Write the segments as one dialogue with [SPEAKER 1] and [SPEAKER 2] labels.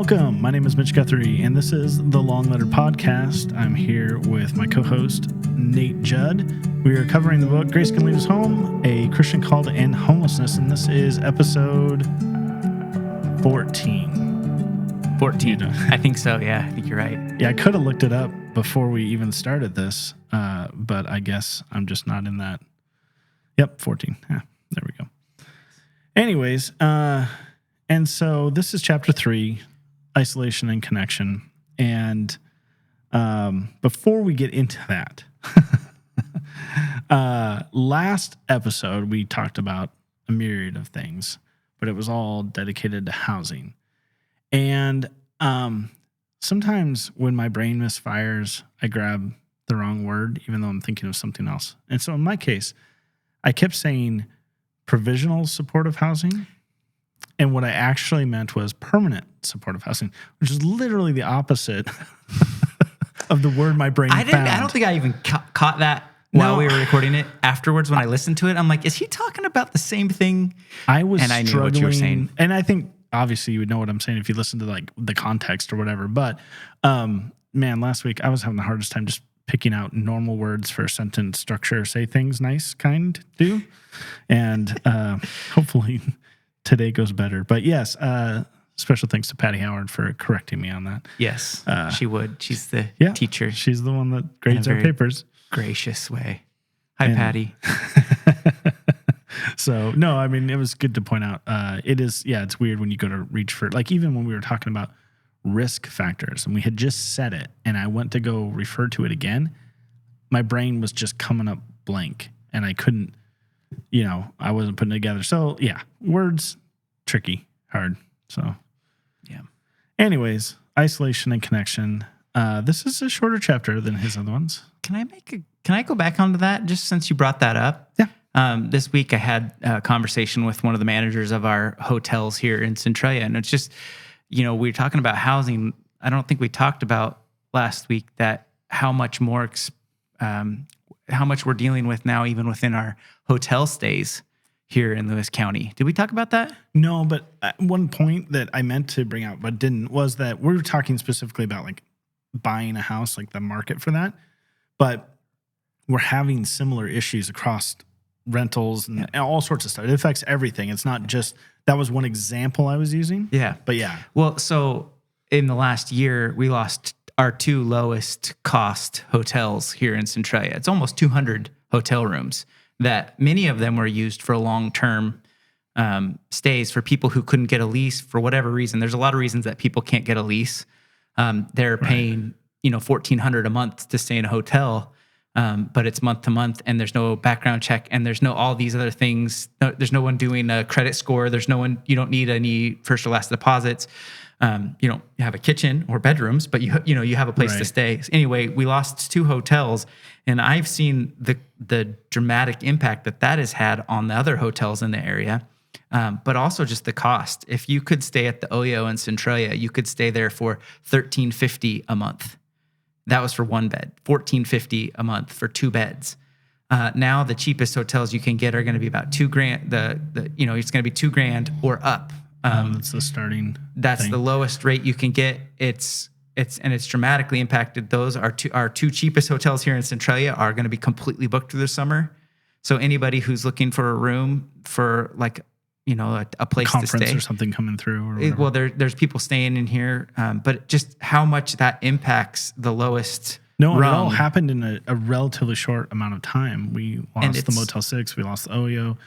[SPEAKER 1] Welcome. My name is Mitch Guthrie, and this is the Long Letter Podcast. I'm here with my co-host, Nate Judd. We are covering the book, Grace Can Lead Us Home, A Christian Call to End Homelessness, and this is episode 14.
[SPEAKER 2] 14. I think so, yeah. I think you're right.
[SPEAKER 1] Yeah, I could have looked it up before we even started this, but I guess I'm just not in that. Yep, 14. Yeah, there we go. Anyways, and so this is chapter 3, isolation and connection. And before we get into that, last episode we talked about a myriad of things, but it was all dedicated to housing. And sometimes when my brain misfires, I grab the wrong word, even though I'm thinking of something else. And so in my case, I kept saying provisional supportive housing. And what I actually meant was permanent supportive housing, which is literally the opposite of the word my brain found.
[SPEAKER 2] I don't think I even caught that while we were recording it. Afterwards, when I listened to it, I'm like, is he talking about the same thing?
[SPEAKER 1] I was
[SPEAKER 2] and I knew what you were saying.
[SPEAKER 1] And I think, obviously, you would know what I'm saying if you listen to like the context or whatever. But, man, last week I was having the hardest time just picking out normal words for a sentence structure. Say things nice, kind, do. And hopefully today goes better. But yes, special thanks to Patty Howard for correcting me on that.
[SPEAKER 2] Yes, she would. She's the teacher.
[SPEAKER 1] She's the one that grades our papers.
[SPEAKER 2] Gracious way. Hi, Patty.
[SPEAKER 1] So, no, I mean, it was good to point out. It's weird when you go to reach for, like, even when we were talking about risk factors and we had just said it and I went to go refer to it again, my brain was just coming up blank and I couldn't, I wasn't putting it together. So, yeah, words, tricky, hard. So,
[SPEAKER 2] yeah.
[SPEAKER 1] Anyways, isolation and connection. This is a shorter chapter than his other ones.
[SPEAKER 2] Can I go back onto that just since you brought that up?
[SPEAKER 1] Yeah.
[SPEAKER 2] This week I had a conversation with one of the managers of our hotels here in Centralia, and it's just, we were talking about housing. I don't think we talked about last week that how much more, how much we're dealing with now, even within our hotel stays here in Lewis County. Did we talk about that?
[SPEAKER 1] No, but one point that I meant to bring out but didn't was that we were talking specifically about like buying a house, like the market for that, but we're having similar issues across rentals and all sorts of stuff. It affects everything. It's not just, that was one example I was using.
[SPEAKER 2] Yeah.
[SPEAKER 1] But yeah.
[SPEAKER 2] Well, so in the last year, we lost our 2 lowest cost hotels here in Centralia. It's almost 200 hotel rooms that many of them were used for long-term stays for people who couldn't get a lease for whatever reason. There's a lot of reasons that people can't get a lease. They're paying, $1,400 a month to stay in a hotel. But it's month to month and there's no background check and there's no all these other things. There's no one doing a credit score. There's no one, you don't need any first or last deposits. You don't have a kitchen or bedrooms, but you have a place to stay. Anyway, we lost 2 hotels and I've seen the dramatic impact that has had on the other hotels in the area. But also just the cost. If you could stay at the Oyo in Centralia, you could stay there for $1,350 a month. That was for 1 bed, $1,450 a month for 2 beds. Now the cheapest hotels you can get are going to be about $2,000. It's going to be $2,000 or up.
[SPEAKER 1] That's the starting.
[SPEAKER 2] That's
[SPEAKER 1] thing.
[SPEAKER 2] The lowest rate you can get. It's dramatically impacted. Those are our two cheapest hotels here in Centralia are going to be completely booked through the summer. So anybody who's looking for a room for like a place to stay,
[SPEAKER 1] conference or something coming through.
[SPEAKER 2] Well, there's people staying in here, but just how much that impacts the lowest.
[SPEAKER 1] No, it all happened in a relatively short amount of time. We lost the Motel 6, we lost the Oyo,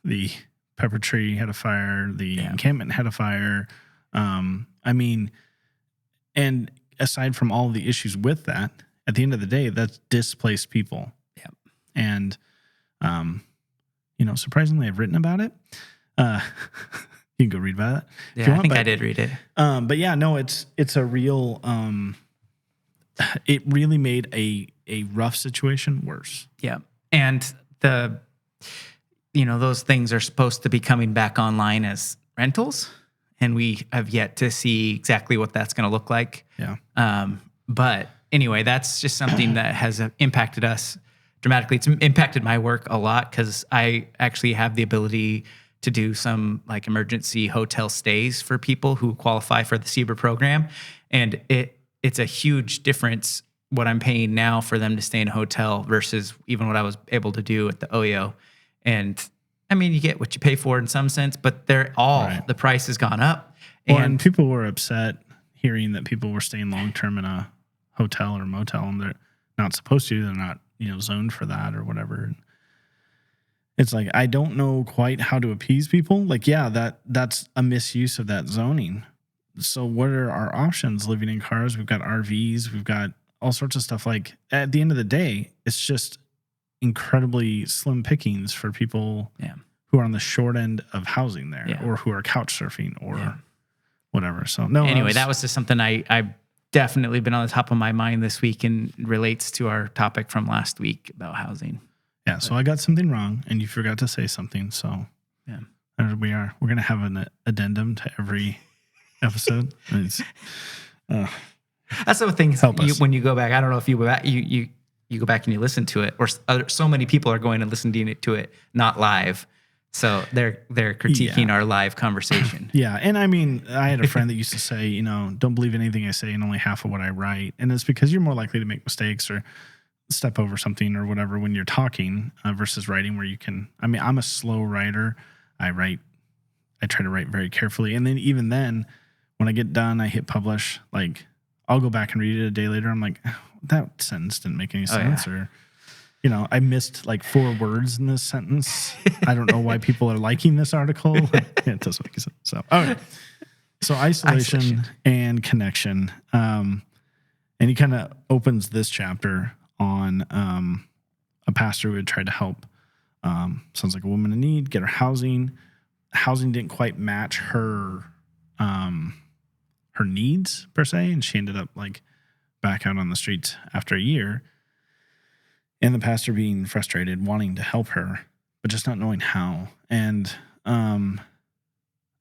[SPEAKER 1] the Pepper Tree had a fire, the encampment had a fire. And aside from all the issues with that, at the end of the day, that's displaced people.
[SPEAKER 2] Yep.
[SPEAKER 1] And surprisingly, I've written about it. You can go read about it.
[SPEAKER 2] Yeah, I did read it.
[SPEAKER 1] But yeah, no, it's a real. It really made a rough situation worse.
[SPEAKER 2] Yeah, and those things are supposed to be coming back online as rentals, and we have yet to see exactly what that's going to look like.
[SPEAKER 1] Yeah.
[SPEAKER 2] But anyway, that's just something that has impacted us dramatically. It's impacted my work a lot because I actually have the ability to do some like emergency hotel stays for people who qualify for the SEBRA program. And it's a huge difference what I'm paying now for them to stay in a hotel versus even what I was able to do at the OYO. And I mean, you get what you pay for in some sense, but the price has gone up.
[SPEAKER 1] And people were upset hearing that people were staying long-term in a hotel or motel and they're not supposed to, they're not, zoned for that or whatever. It's like, I don't know quite how to appease people. Like, yeah, that's a misuse of that zoning. So what are our options living in cars? We've got RVs, we've got all sorts of stuff. Like at the end of the day, it's just incredibly slim pickings for people who are on the short end of housing there or who are couch surfing or whatever. So anyway,
[SPEAKER 2] that was just something I definitely been on the top of my mind this week and relates to our topic from last week about housing.
[SPEAKER 1] Yeah. So I got something wrong and you forgot to say something. So there we are. We're going to have an addendum to every episode.
[SPEAKER 2] That's the thing. When you go back, I don't know if you go back, you go back and you listen to it, or so many people are going and listening to it, not live. So they're critiquing our live conversation.
[SPEAKER 1] Yeah. And I mean, I had a friend that used to say, don't believe anything I say and only half of what I write. And it's because you're more likely to make mistakes or step over something or whatever when you're talking versus writing where you can. I mean, I'm a slow writer. I try to write very carefully. And then even then, when I get done, I hit publish. Like, I'll go back and read it a day later. I'm like, that sentence didn't make any sense. Or, I missed like 4 words in this sentence. I don't know why people are liking this article. It doesn't make sense. So, okay. So isolation and connection. And he kind of opens this chapter on a pastor who had tried to help, sounds like a woman in need, get her housing. Housing didn't quite match her needs per se, and she ended up like back out on the streets after a year. And the pastor being frustrated, wanting to help her, but just not knowing how. And I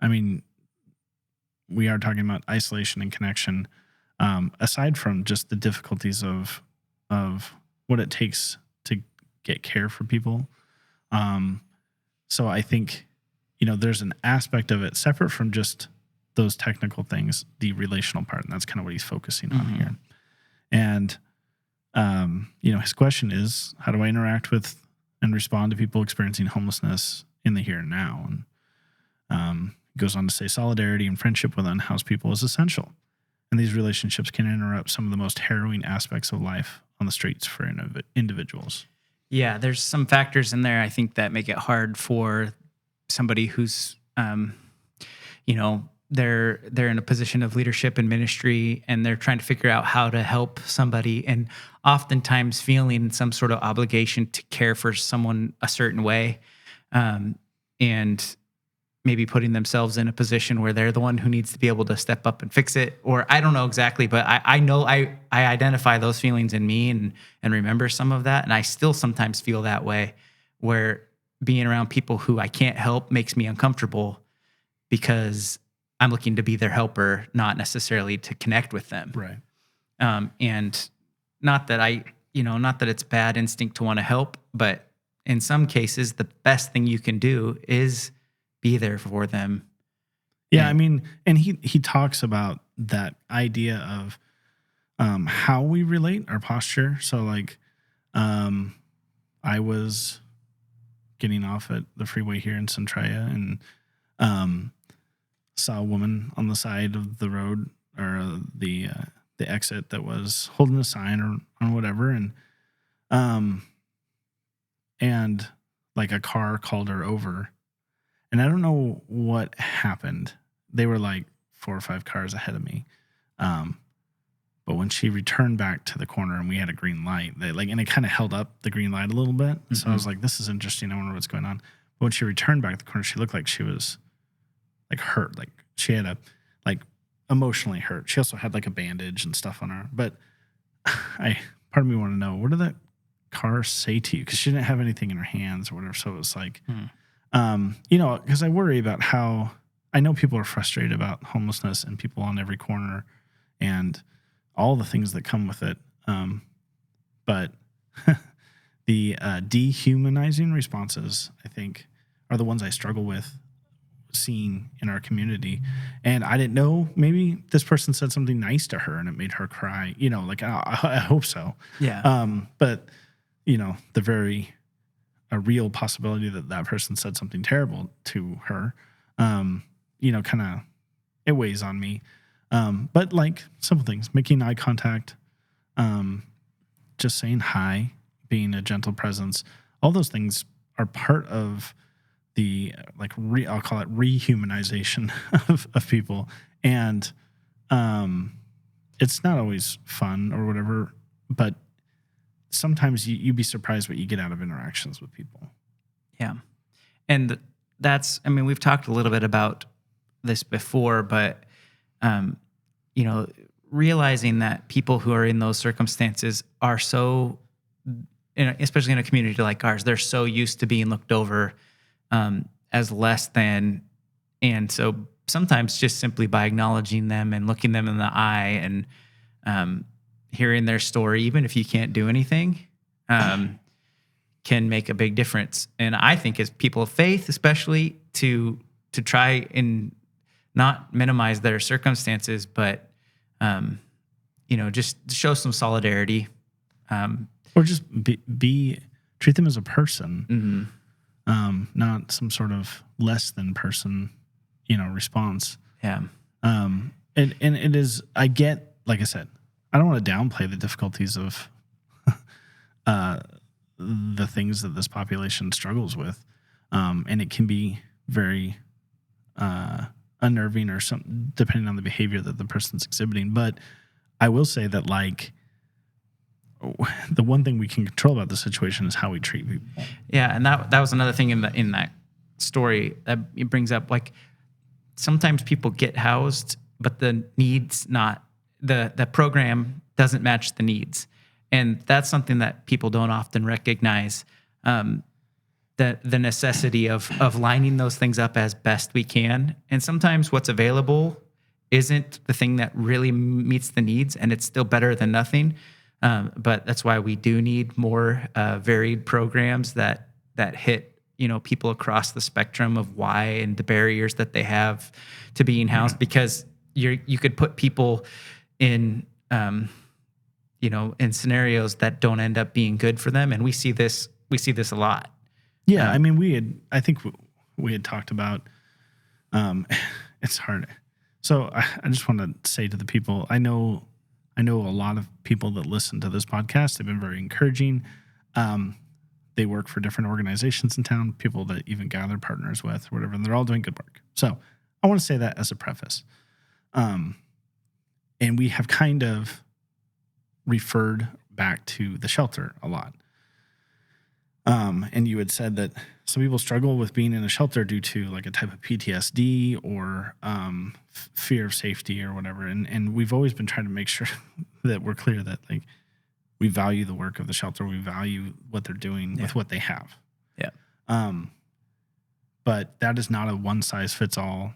[SPEAKER 1] mean, we are talking about isolation and connection. Aside from just the difficulties of what it takes to get care for people. So I think, there's an aspect of it separate from just those technical things, the relational part. And that's kind of what he's focusing on here. And, his question is, how do I interact with and respond to people experiencing homelessness in the here and now? And goes on to say solidarity and friendship with unhoused people is essential. And these relationships can interrupt some of the most harrowing aspects of life on the streets for individuals.
[SPEAKER 2] Yeah, there's some factors in there, I think, that make it hard for somebody who's, they're in a position of leadership and ministry, and they're trying to figure out how to help somebody, and oftentimes feeling some sort of obligation to care for someone a certain way, and maybe putting themselves in a position where they're the one who needs to be able to step up and fix it. Or I don't know exactly, but I know I identify those feelings in me and remember some of that. And I still sometimes feel that way, where being around people who I can't help makes me uncomfortable because I'm looking to be their helper, not necessarily to connect with them.
[SPEAKER 1] Right.
[SPEAKER 2] And not that not that it's bad instinct to want to help, but in some cases, the best thing you can do is be there for them.
[SPEAKER 1] Yeah, I mean, and he talks about that idea of how we relate, our posture. So like, I was getting off at the freeway here in Centralia and saw a woman on the side of the road or the exit that was holding a sign or whatever, and like a car called her over. And I don't know what happened. They were like 4 or 5 cars ahead of me. But when she returned back to the corner and we had a green light, and it kind of held up the green light a little bit. Mm-hmm. So I was like, this is interesting. I wonder what's going on. But when she returned back to the corner, she looked like she was like hurt. Like she had emotionally hurt. She also had like a bandage and stuff on her. But part of me wanted to know, what did that car say to you? Because she didn't have anything in her hands or whatever. So it was like, because I worry about how I know people are frustrated about homelessness and people on every corner and all the things that come with it. But the dehumanizing responses, I think, are the ones I struggle with seeing in our community. And I didn't know, maybe this person said something nice to her and it made her cry, like I hope so.
[SPEAKER 2] Yeah.
[SPEAKER 1] But a real possibility that person said something terrible to her, kind of, it weighs on me. But like simple things, making eye contact, just saying hi, being a gentle presence, all those things are part of the I'll call it rehumanization of people. And it's not always fun or whatever, but sometimes you'd be surprised what you get out of interactions with people.
[SPEAKER 2] Yeah. And we've talked a little bit about this before, but, realizing that people who are in those circumstances are so, especially in a community like ours, they're so used to being looked over as less than. And so sometimes just simply by acknowledging them and looking them in the eye and hearing their story, even if you can't do anything, can make a big difference. And I think as people of faith, especially to try and not minimize their circumstances, but just show some solidarity,
[SPEAKER 1] or just treat them as a person, not some sort of less than person, response.
[SPEAKER 2] Yeah.
[SPEAKER 1] And it is, I get, like I said, I don't want to downplay the difficulties of the things that this population struggles with. And it can be very unnerving or something, depending on the behavior that the person's exhibiting. But I will say that, the one thing we can control about the situation is how we treat people.
[SPEAKER 2] Yeah, and that was another thing in that story that it brings up. Like, sometimes people get housed, but the needs the program doesn't match the needs, and that's something that people don't often recognize. The necessity of lining those things up as best we can, and sometimes what's available isn't the thing that really meets the needs, and it's still better than nothing. But that's why we do need more varied programs that hit people across the spectrum of why and the barriers that they have to being housed. Because you could put people in in scenarios that don't end up being good for them, and we see this a lot.
[SPEAKER 1] Yeah, I think we had talked about. It's hard. So I just want to say to the people, I know a lot of people that listen to this podcast have been very encouraging. They work for different organizations in town, people that even gather partners with, or whatever, and they're all doing good work. So I want to say that as a preface. And we have kind of referred back to the shelter a lot. And you had said that some people struggle with being in a shelter due to a type of PTSD or fear of safety or whatever. And we've always been trying to make sure that we're clear that we value the work of the shelter. We value what they're doing with what they have.
[SPEAKER 2] Yeah.
[SPEAKER 1] But that is not a one-size-fits-all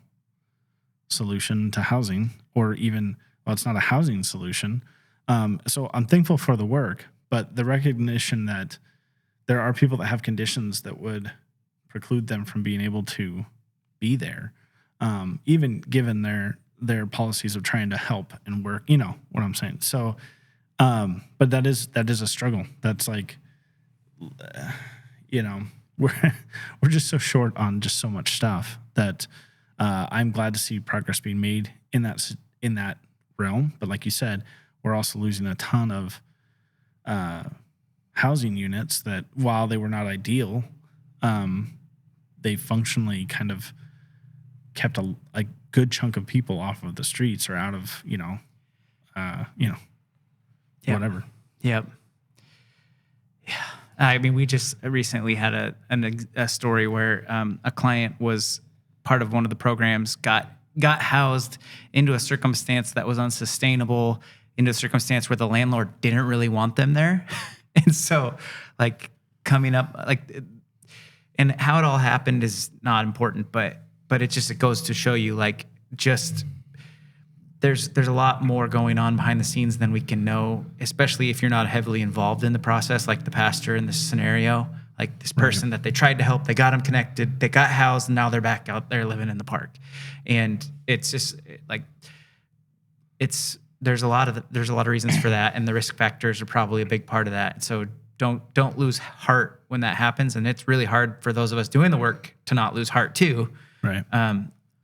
[SPEAKER 1] solution to housing, or even, it's not a housing solution. So I'm thankful for the work, but the recognition that there are people that have conditions that would preclude them from being able to be there, even given their policies of trying to help and work. You know what I'm saying? So, but that is a struggle. That's we're just so short on just so much stuff that I'm glad to see progress being made in that realm. But like you said, we're also losing a ton of housing units that, while they were not ideal, they functionally kind of kept a good chunk of people off of the streets or out of whatever.
[SPEAKER 2] Yep. Yeah. We just recently had a story where a client was part of one of the programs, got housed into a circumstance that was unsustainable, into a circumstance where the landlord didn't really want them there. And so coming up, and how it all happened is not important, but it goes to show you there's a lot more going on behind the scenes than we can know, especially if you're not heavily involved in the process, like the pastor in this scenario. Like this person that they tried to help, they got them connected, they got housed, and now they're back out there living in the park. And it's just like there's a lot of reasons for that, and the risk factors are probably a big part of that. So don't lose heart when that happens, and it's really hard for those of us doing the work to not lose heart too.
[SPEAKER 1] Right.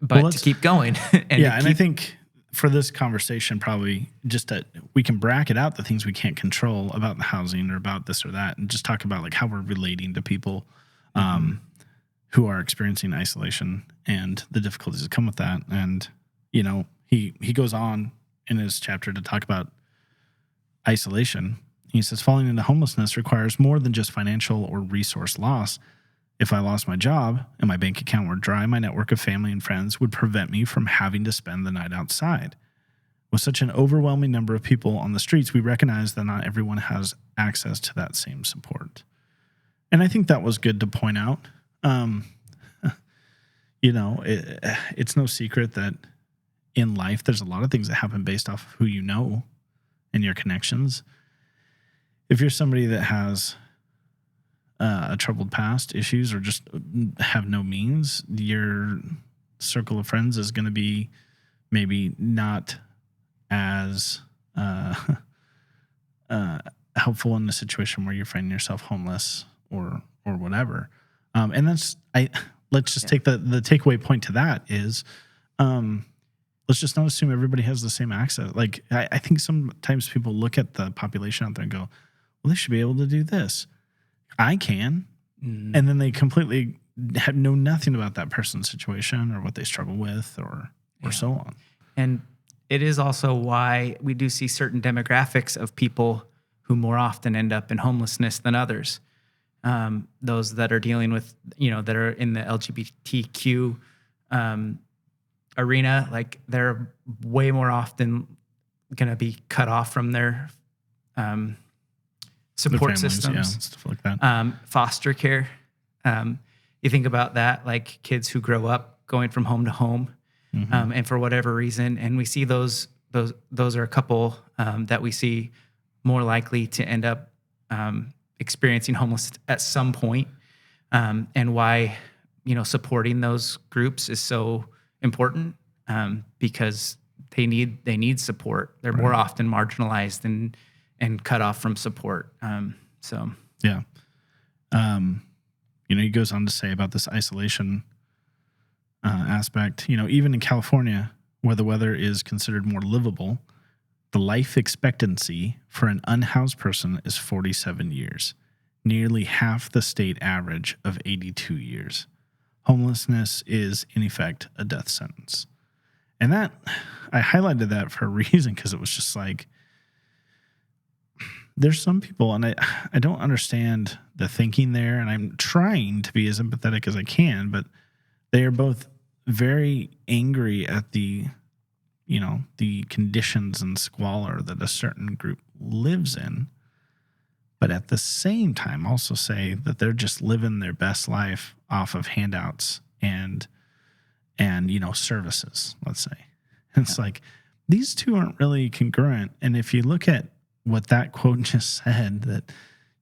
[SPEAKER 2] But to keep going.
[SPEAKER 1] And I think for this conversation, probably just that we can bracket out the things we can't control about the housing or about this or that, and just talk about like how we're relating to people who are experiencing isolation and the difficulties that come with that. And, you know, he goes on in his chapter to talk about isolation. He says, falling into homelessness requires more than just financial or resource loss. If I lost my job and my bank account were dry, my network of family and friends would prevent me from having to spend the night outside. With such an overwhelming number of people on the streets, we recognize that not everyone has access to that same support. And I think that was good to point out. You know, it's no secret that in life, there's a lot of things that happen based off of who you know and your connections. If you're somebody that has a troubled past, issues, or just have no means, your circle of friends is going to be maybe not as helpful in a situation where you're finding yourself homeless or whatever. And let's just take the takeaway point to that is, let's just not assume everybody has the same access. Like I think sometimes people look at the population out there and go, well, they should be able to do this. I can. And then they completely know nothing about that person's situation or what they struggle with or so on.
[SPEAKER 2] And it is also why we do see certain demographics of people who more often end up in homelessness than others. Those that are dealing with, that are in the LGBTQ arena, like they're way more often going to be cut off from their support systems,
[SPEAKER 1] stuff like that.
[SPEAKER 2] Foster care. You think about that, like kids who grow up going from home to home, and for whatever reason, and we see those are a couple that we see more likely to end up experiencing homelessness at some point, and why supporting those groups is so important, because they need support. They're more often marginalized and cut off from support.
[SPEAKER 1] Yeah. He goes on to say about this isolation aspect, even in California, where the weather is considered more livable, the life expectancy for an unhoused person is 47 years, nearly half the state average of 82 years. Homelessness is, in effect, a death sentence. And that, I highlighted that for a reason, because it was just like, there's some people, and I don't understand the thinking there, and I'm trying to be as empathetic as I can, but they are both very angry at the conditions and squalor that a certain group lives in, but at the same time also say that they're just living their best life off of handouts and services, let's say. And it's like, these two aren't really congruent. And if you look at what that quote just said, that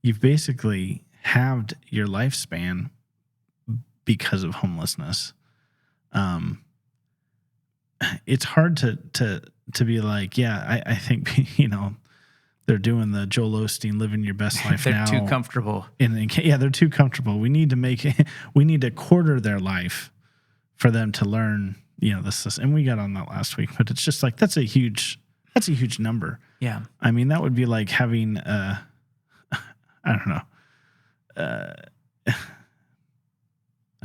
[SPEAKER 1] you've basically halved your lifespan because of homelessness. It's hard to be like, yeah, I think, they're doing the Joel Osteen living your best life now.
[SPEAKER 2] They're too comfortable.
[SPEAKER 1] They're too comfortable. We need to quarter their life for them to learn, this, and we got on that last week, but it's just like, that's a huge number.
[SPEAKER 2] Yeah.
[SPEAKER 1] I mean, that would be like having, I don't know.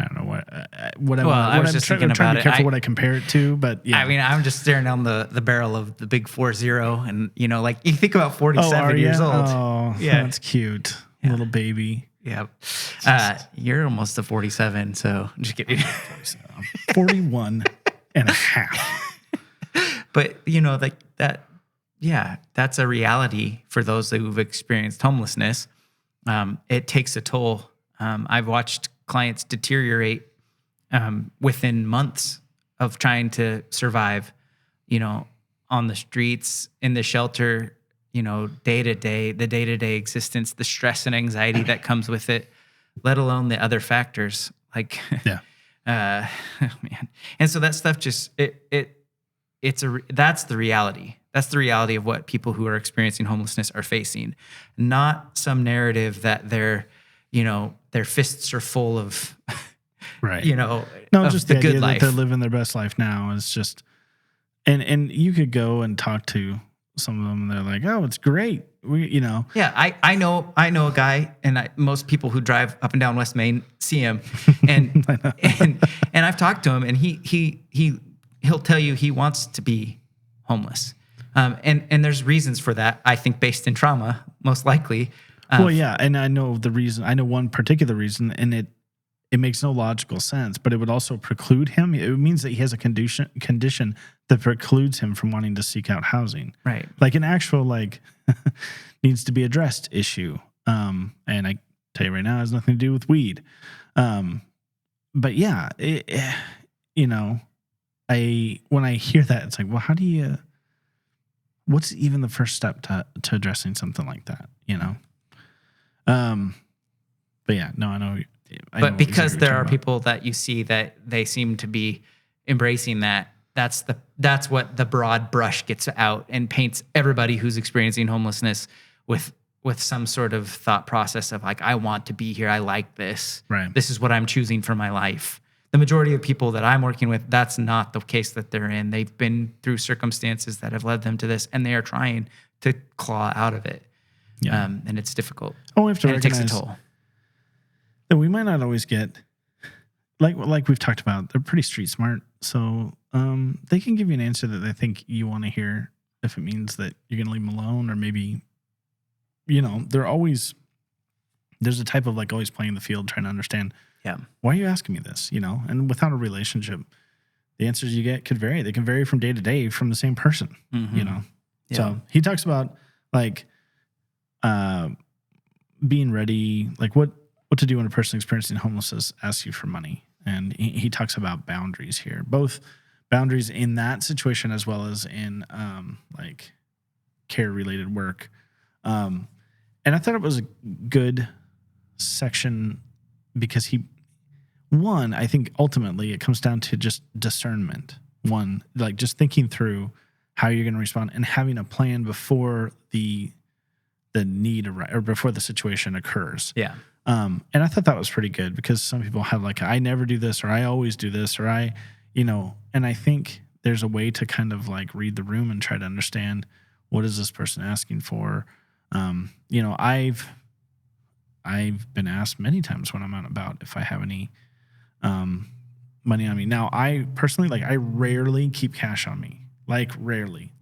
[SPEAKER 1] I don't know what
[SPEAKER 2] I was just thinking about it.
[SPEAKER 1] Careful what I compare it to, but yeah.
[SPEAKER 2] I mean, I'm just staring down the barrel of the big 40, and like you think about 47 years old.
[SPEAKER 1] Oh, yeah, that's cute, little baby.
[SPEAKER 2] Yeah, you're almost to 47, so I'm just kidding.
[SPEAKER 1] 41 and a half.
[SPEAKER 2] But like that. Yeah, that's a reality for those who've experienced homelessness. It takes a toll. I've watched clients deteriorate within months of trying to survive, on the streets, in the shelter, day to day, the day-to-day existence, the stress and anxiety that comes with it. let alone the other factors. Like,
[SPEAKER 1] Yeah.
[SPEAKER 2] Man. And so that stuff just, that's the reality. That's the reality of what people who are experiencing homelessness are facing, not some narrative that their fists are full of,
[SPEAKER 1] Right.
[SPEAKER 2] no,
[SPEAKER 1] of just the
[SPEAKER 2] good
[SPEAKER 1] idea
[SPEAKER 2] life.
[SPEAKER 1] that they're living their best life now. It's just, and you could go and talk to some of them and they're like, oh, it's great.
[SPEAKER 2] Yeah, I know a guy, and most people who drive up and down West Main see him, and and I've talked to him, and he'll tell you he wants to be homeless, and there's reasons for that. I think based in trauma, most likely.
[SPEAKER 1] Well, yeah, and I know the reason. I know one particular reason, and it makes no logical sense, but it would also preclude him. It means that he has a condition that precludes him from wanting to seek out housing.
[SPEAKER 2] Right.
[SPEAKER 1] Like an actual needs to be addressed issue. And I tell you right now, it has nothing to do with weed. But yeah, when I hear that, it's like, well, how do you? What's even the first step to addressing something like that? But yeah, no, I know.
[SPEAKER 2] But because there are people that you see that they seem to be embracing that, that's what the broad brush gets out and paints everybody who's experiencing homelessness with some sort of thought process of like, I want to be here. I like this.
[SPEAKER 1] Right.
[SPEAKER 2] This is what I'm choosing for my life. The majority of people that I'm working with, that's not the case that they're in. They've been through circumstances that have led them to this, and they are trying to claw out of it.
[SPEAKER 1] Yeah.
[SPEAKER 2] And it's difficult.
[SPEAKER 1] Oh, we have to
[SPEAKER 2] and
[SPEAKER 1] recognize
[SPEAKER 2] it takes a toll.
[SPEAKER 1] that we might not always get, like we've talked about, they're pretty street smart. So they can give you an answer that they think you want to hear if it means that you're going to leave them alone, or maybe, there's a type of always playing the field, trying to understand, why are you asking me this? And without a relationship, the answers you get could vary. They can vary from day to day from the same person,
[SPEAKER 2] Yeah.
[SPEAKER 1] So he talks about being ready, what to do when a person experiencing homelessness asks you for money. And he talks about boundaries here, both boundaries in that situation as well as in care related work. And I thought it was a good section because I think ultimately it comes down to just discernment. Just thinking through how you're going to respond and having a plan before the need or before the situation occurs.
[SPEAKER 2] Yeah.
[SPEAKER 1] And I thought that was pretty good because some people have I never do this, or I always do this, or and I think there's a way to kind of read the room and try to understand what is this person asking for. I've been asked many times when I'm out and about if I have any money on me. Now, I personally, I rarely keep cash on me. Rarely.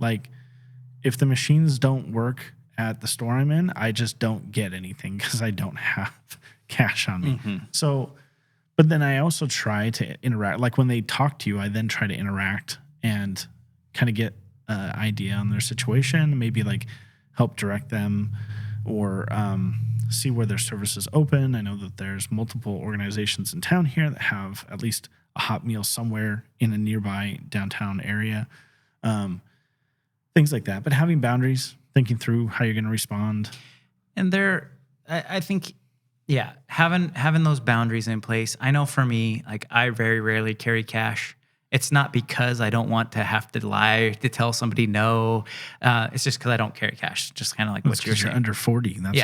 [SPEAKER 1] If the machines don't work at the store I'm in, I just don't get anything because I don't have cash on me.
[SPEAKER 2] Mm-hmm.
[SPEAKER 1] So, but then I also try to interact. When they talk to you, I then try to interact and kind of get an idea on their situation, maybe help direct them or see where their service is open. I know that there's multiple organizations in town here that have at least a hot meal somewhere in a nearby downtown area. Things like that. But having boundaries, thinking through how you're going to respond.
[SPEAKER 2] And I think, having those boundaries in place. I know for me, I very rarely carry cash. It's not because I don't want to have to lie to tell somebody no. It's just because I don't carry cash. Just kind of what you're saying.
[SPEAKER 1] You're under 40. That's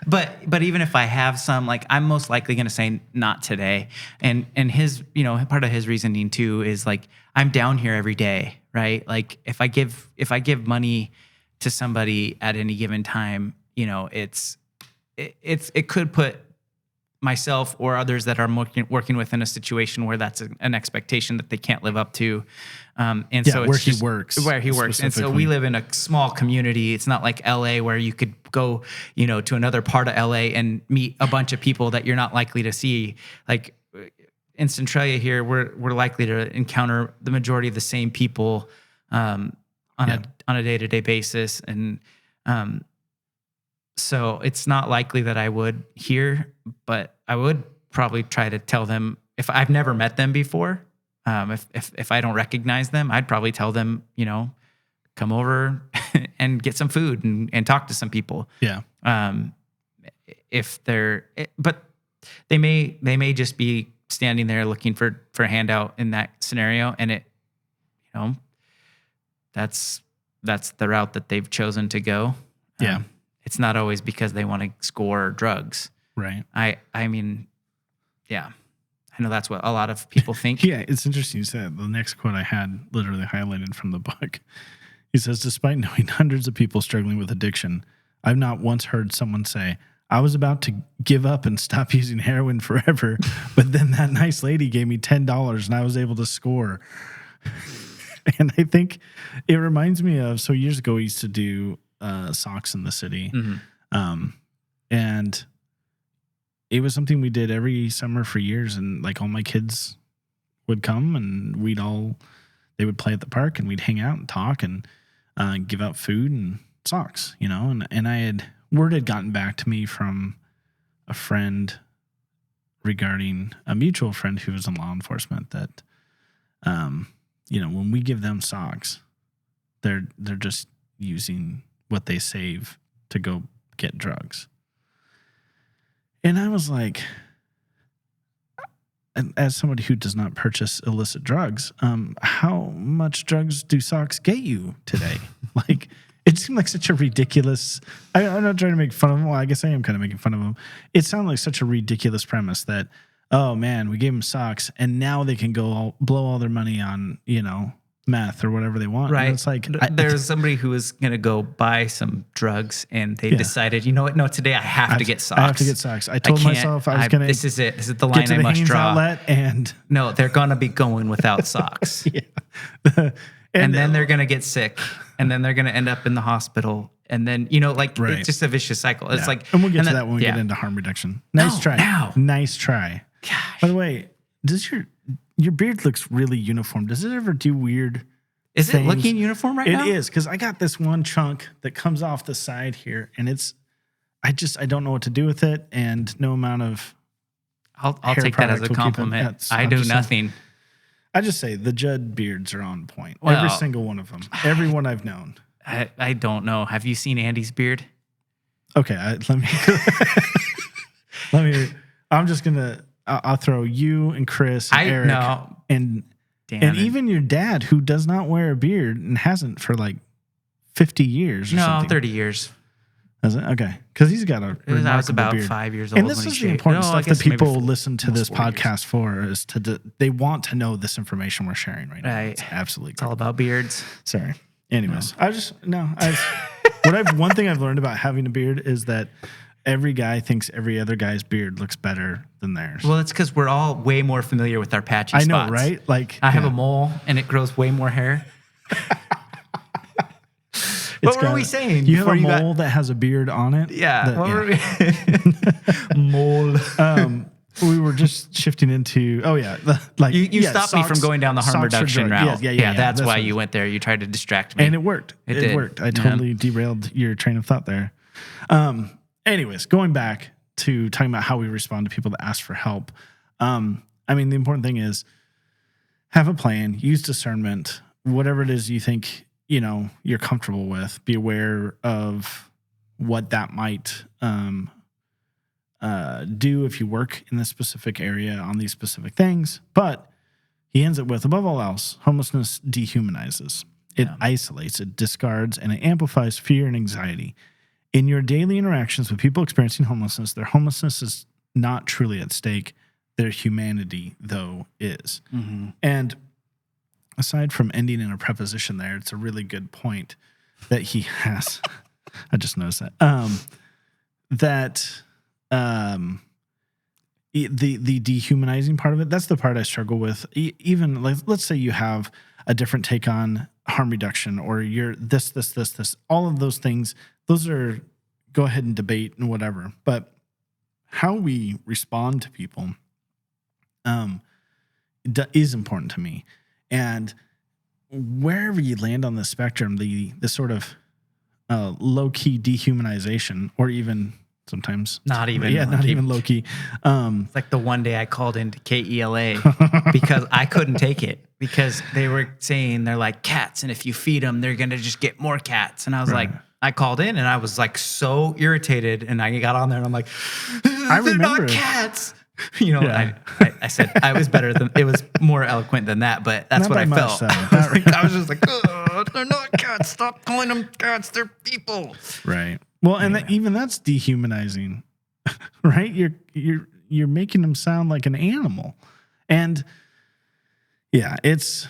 [SPEAKER 2] why. But even if I have some, I'm most likely going to say not today. And his, part of his reasoning too is I'm down here every day, right? If I give money to somebody at any given time, it could put myself or others that are working within a situation where that's an expectation that they can't live up to. So
[SPEAKER 1] where he works.
[SPEAKER 2] And so we live in a small community. It's not like LA where you could go, to another part of LA and meet a bunch of people that you're not likely to see. In Centralia here, we're likely to encounter the majority of the same people on a day-to-day basis. And so it's not likely that I would here, but I would probably try to tell them if I've never met them before. If I don't recognize them, I'd probably tell them, come over and get some food and talk to some people.
[SPEAKER 1] Yeah.
[SPEAKER 2] if they're, but they may just be standing there looking for a handout in that scenario, and it, that's the route that they've chosen to go.
[SPEAKER 1] Yeah.
[SPEAKER 2] It's not always because they want to score drugs.
[SPEAKER 1] Right.
[SPEAKER 2] I mean, yeah, I know that's what a lot of people think.
[SPEAKER 1] Yeah, it's interesting you said. The next quote I had literally highlighted from the book. He says, despite knowing hundreds of people struggling with addiction, I've not once heard someone say, I was about to give up and stop using heroin forever, but then that nice lady gave me $10 and I was able to score. And I think it reminds me of, so years ago, we used to do socks in the city.
[SPEAKER 2] Mm-hmm.
[SPEAKER 1] And it was something we did every summer for years. And like all my kids would come and they would play at the park and we'd hang out and talk and give out food and socks, and word had gotten back to me from a friend regarding a mutual friend who was in law enforcement that, when we give them socks, they're just using what they save to go get drugs. And I was like, as somebody who does not purchase illicit drugs, how much drugs do socks get you today? Like, it seemed like such a ridiculous, I'm not trying to make fun of them. Well, I guess I am kind of making fun of them. It sounded like such a ridiculous premise that, oh man, we gave them socks and now they can go blow all their money on, meth or whatever they want.
[SPEAKER 2] Right.
[SPEAKER 1] And it's like,
[SPEAKER 2] there's somebody who was going to go buy some drugs and they decided, you know what? No, today I have to get socks.
[SPEAKER 1] I have to get socks. I told myself I was going to.
[SPEAKER 2] This is it. This is the line I must draw.
[SPEAKER 1] Outlet and
[SPEAKER 2] no, they're going to be going without socks.
[SPEAKER 1] Yeah.
[SPEAKER 2] And then they're going to get sick and then they're going to end up in the hospital. And then,
[SPEAKER 1] Right.
[SPEAKER 2] It's just a vicious cycle. It's like,
[SPEAKER 1] and we'll get to that when we get into harm reduction. Nice try. Nice try.
[SPEAKER 2] Gosh.
[SPEAKER 1] By the way, does your beard looks really uniform. Does it ever do weird
[SPEAKER 2] Is
[SPEAKER 1] things?
[SPEAKER 2] it looking uniform right now?
[SPEAKER 1] It is, because I got this one chunk that comes off the side here, and I don't know what to do with it, and no amount of
[SPEAKER 2] I'll
[SPEAKER 1] hair
[SPEAKER 2] take that as a
[SPEAKER 1] product will keep it.
[SPEAKER 2] compliment. I do nothing.
[SPEAKER 1] I just say the Judd beards are on point.
[SPEAKER 2] Well,
[SPEAKER 1] every single one of them. Every one I've known.
[SPEAKER 2] I don't know. Have you seen Andy's beard?
[SPEAKER 1] Okay, let me. I'm just gonna. I'll throw you and Chris and Eric and Dan and even your dad, who does not wear a beard and hasn't for like 50 years or something.
[SPEAKER 2] 30 years.
[SPEAKER 1] Is it? Okay. Because he's got a remarkable
[SPEAKER 2] I was about
[SPEAKER 1] beard.
[SPEAKER 2] 5 years old.
[SPEAKER 1] And this is the important stuff that people listen to this
[SPEAKER 2] 4
[SPEAKER 1] podcast for, is they want to know this information we're sharing right now.
[SPEAKER 2] Right.
[SPEAKER 1] It's absolutely
[SPEAKER 2] It's all about beards.
[SPEAKER 1] Sorry. Anyways, one thing I've learned about having a beard is that every guy thinks every other guy's beard looks better than theirs.
[SPEAKER 2] Well, it's because we're all way more familiar with our patchy spots.
[SPEAKER 1] I know, right? Like,
[SPEAKER 2] I have a mole and it grows way more hair. What were we saying?
[SPEAKER 1] You have a mole that has a beard on it?
[SPEAKER 2] Yeah. Mole.
[SPEAKER 1] We were just shifting into,
[SPEAKER 2] you stopped me from going down the harm reduction route. Yeah, that's why you went there. You tried to distract me.
[SPEAKER 1] And it worked. It worked. I totally derailed your train of thought there. Anyways, going back to talking about how we respond to people that ask for help. The important thing is have a plan, use discernment, whatever it is you think, you're comfortable with. Be aware of what that might do if you work in this specific area on these specific things. But he ends it with, above all else, homelessness dehumanizes. It isolates, it discards, and it amplifies fear and anxiety. In your daily interactions with people experiencing homelessness, their homelessness is not truly at stake. Their humanity, though, is. Mm-hmm. And aside from ending in a preposition there, it's a really good point that he has. I just noticed that. The dehumanizing part of it, that's the part I struggle with. Even, let's say you have a different take on harm reduction, or you're this. All of those things, those are, go ahead and debate and whatever. But how we respond to people is important to me. And wherever you land on the spectrum, the sort of low-key dehumanization, or even sometimes
[SPEAKER 2] not even
[SPEAKER 1] low-key.
[SPEAKER 2] It's like the one day I called into KELA because I couldn't take it, because they were saying they're like cats, and if you feed them, they're going to just get more cats. And I was like, I called in and I was like so irritated, and I got on there and I'm like,
[SPEAKER 1] I
[SPEAKER 2] they're
[SPEAKER 1] remember.
[SPEAKER 2] not cats. You know,
[SPEAKER 1] Yeah.
[SPEAKER 2] I said I was better than, it was more eloquent than that, but that's
[SPEAKER 1] Not
[SPEAKER 2] what
[SPEAKER 1] by
[SPEAKER 2] I
[SPEAKER 1] much,
[SPEAKER 2] felt.
[SPEAKER 1] though.
[SPEAKER 2] I was just like, oh, they're not cats. Stop calling them cats. They're people.
[SPEAKER 1] Right. Well, and
[SPEAKER 2] Anyway.
[SPEAKER 1] even that's dehumanizing, right? You're making them sound like an animal, and yeah, that's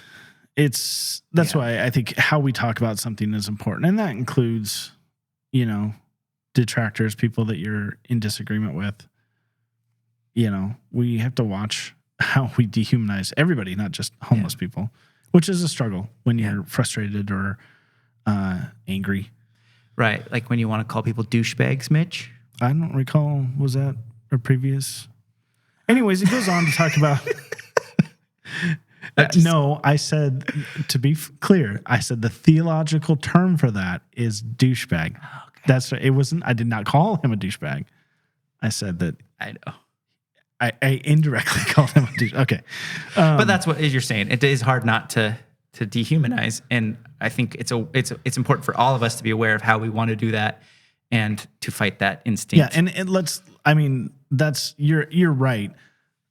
[SPEAKER 1] why I think how we talk about something is important, and that includes, detractors, people that you're in disagreement with. We have to watch how we dehumanize everybody, not just homeless people, which is a struggle when you're frustrated or angry.
[SPEAKER 2] Right. Like when you want to call people douchebags, Mitch.
[SPEAKER 1] I don't recall. Was that a previous? Anyways, it goes on to talk about. No, I said, to be clear, I said the theological term for that is douchebag.
[SPEAKER 2] Oh, okay.
[SPEAKER 1] That's it. Wasn't. I did not call him a douchebag. I said that.
[SPEAKER 2] I know.
[SPEAKER 1] I indirectly called him a douchebag. Okay,
[SPEAKER 2] But that's what you're saying. It is hard not to dehumanize, and I think it's important for all of us to be aware of how we want to do that and to fight that instinct.
[SPEAKER 1] yeah, and let's. I mean, that's you're right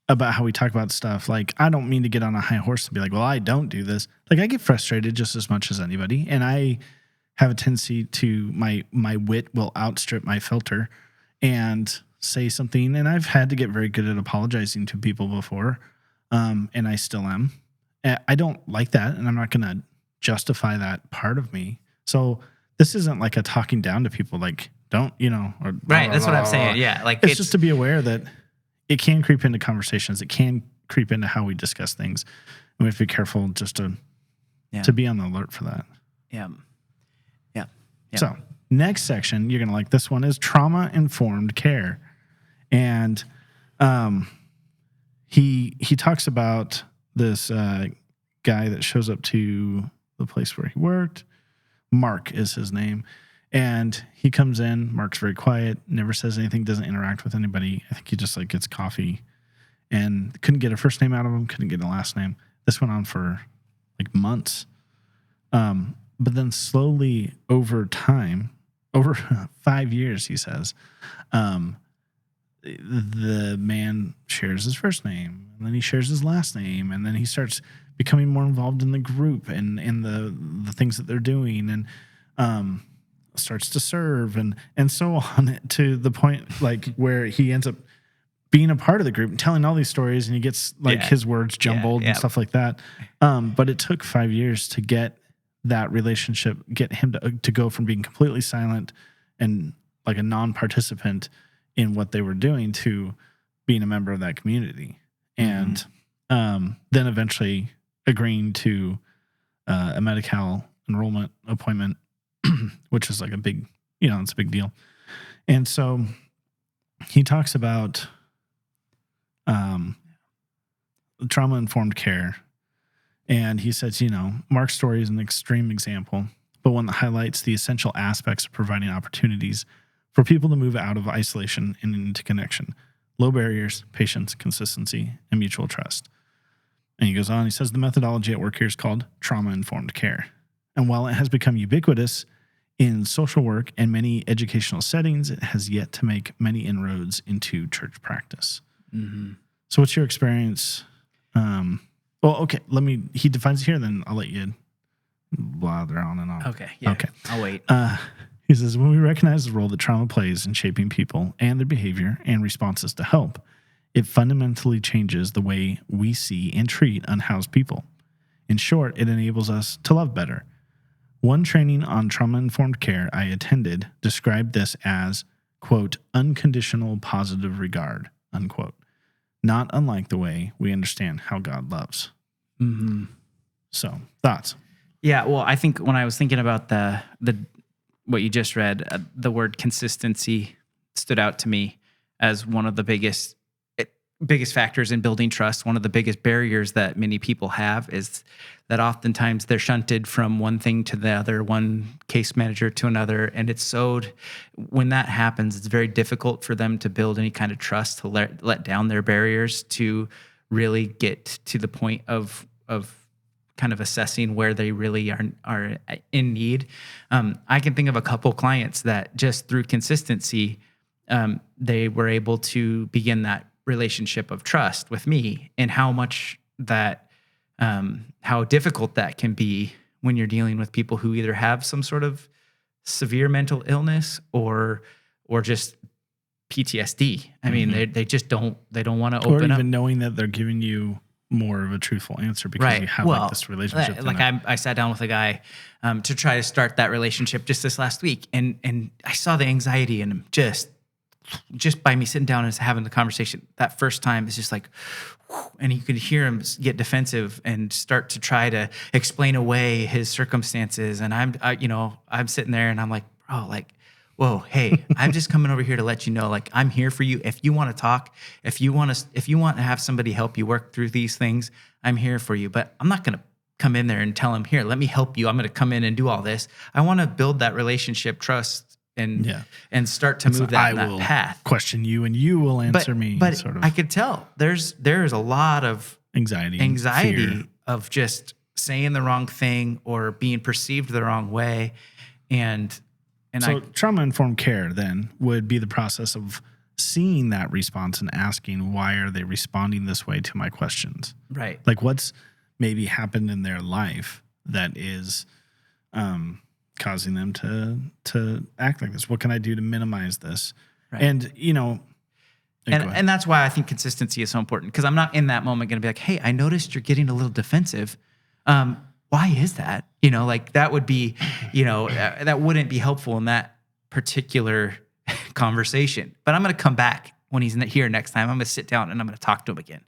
[SPEAKER 1] about how we talk about stuff. Like, I don't mean to get on a high horse and be like, well, I don't do this. Like, I get frustrated just as much as anybody, and I have a tendency to my wit will outstrip my filter and say something. And I've had to get very good at apologizing to people before, and I still am. I don't like that, and I'm not going to justify that part of me. So this isn't like a talking down to people, like, don't, or
[SPEAKER 2] Right, that's what I'm saying. Yeah, like
[SPEAKER 1] it's just to be aware that it can creep into conversations. It can creep into how we discuss things. And we have to be careful just to be on the alert for that.
[SPEAKER 2] Yeah.
[SPEAKER 1] So next section, you're going to like this one, is trauma-informed care. And he talks about this guy that shows up to the place where he worked. Mark is his name. And he comes in. Mark's very quiet, never says anything, doesn't interact with anybody. I think he just gets coffee, and couldn't get a first name out of him, couldn't get a last name. This went on for months. But then slowly over time, over 5 years, he says, the man shares his first name, and then he shares his last name, and then he starts becoming more involved in the group and in the things that they're doing, and starts to serve and so on, to the point where he ends up being a part of the group and telling all these stories, and he gets his words jumbled and stuff like that. But it took 5 years to get that relationship, get him to go from being completely silent and like a non-participant in what they were doing to being a member of that community. And then eventually agreeing to a Medi-Cal enrollment appointment, which is like a big, it's a big deal. And so he talks about trauma-informed care. And he says, Mark's story is an extreme example, but one that highlights the essential aspects of providing opportunities for people to move out of isolation and into connection. Low barriers, patience, consistency, and mutual trust. And he goes on, he says, the methodology at work here is called trauma-informed care. And while it has become ubiquitous in social work and many educational settings, it has yet to make many inroads into church practice. Mm-hmm. So what's your experience? Well, okay, he defines it here, then I'll let you blather on and on.
[SPEAKER 2] Okay, yeah.
[SPEAKER 1] Okay.
[SPEAKER 2] I'll wait.
[SPEAKER 1] He says, when we recognize the role that trauma plays in shaping people and their behavior and responses to help, it fundamentally changes the way we see and treat unhoused people. In short, it enables us to love better. One training on trauma-informed care I attended described this as, quote, unconditional positive regard, unquote. Not unlike the way we understand how God loves.
[SPEAKER 2] Mm-hmm.
[SPEAKER 1] So, thoughts?
[SPEAKER 2] Yeah, well, I think when I was thinking about the what you just read, the word consistency stood out to me as one of the biggest factors in building trust. One of the biggest barriers that many people have is that oftentimes they're shunted from one thing to the other, one case manager to another. And when that happens, it's very difficult for them to build any kind of trust, to let down their barriers, to really get to the point of kind of assessing where they really are in need. I can think of a couple clients that just through consistency, they were able to begin that relationship of trust with me, and how much that, how difficult that can be when you're dealing with people who either have some sort of severe mental illness or just PTSD. I mean, they just don't want to open
[SPEAKER 1] or
[SPEAKER 2] up.
[SPEAKER 1] even knowing that they're giving you more of a truthful answer because you have like this relationship.
[SPEAKER 2] Like I sat down with a guy to try to start that relationship just this last week, and I saw the anxiety in him just by me sitting down and having the conversation. That first time is just like, and you could hear him get defensive and start to try to explain away his circumstances. And I'm sitting there and I'm like, bro, like, whoa, hey, I'm just coming over here to let you know, like, I'm here for you. If you want to talk, if you want to have somebody help you work through these things, I'm here for you. But I'm not going to come in there and tell him, here, let me help you. I'm going to come in and do all this. I want to build that relationship, trust, and start to move that path.
[SPEAKER 1] Question you and you will answer me.
[SPEAKER 2] But
[SPEAKER 1] sort of.
[SPEAKER 2] I could tell there is a lot of
[SPEAKER 1] anxiety
[SPEAKER 2] fear of just saying the wrong thing or being perceived the wrong way. So
[SPEAKER 1] trauma-informed care then would be the process of seeing that response and asking, why are they responding this way to my questions?
[SPEAKER 2] Right.
[SPEAKER 1] Like what's maybe happened in their life that is causing them to act like this? What can I do to minimize this?
[SPEAKER 2] Right.
[SPEAKER 1] And,
[SPEAKER 2] and that's why I think consistency is so important, because I'm not in that moment going to be like, hey, I noticed you're getting a little defensive. Why is that? Like that would be, that wouldn't be helpful in that particular conversation. But I'm going to come back when he's here next time. I'm going to sit down and I'm going to talk to him again.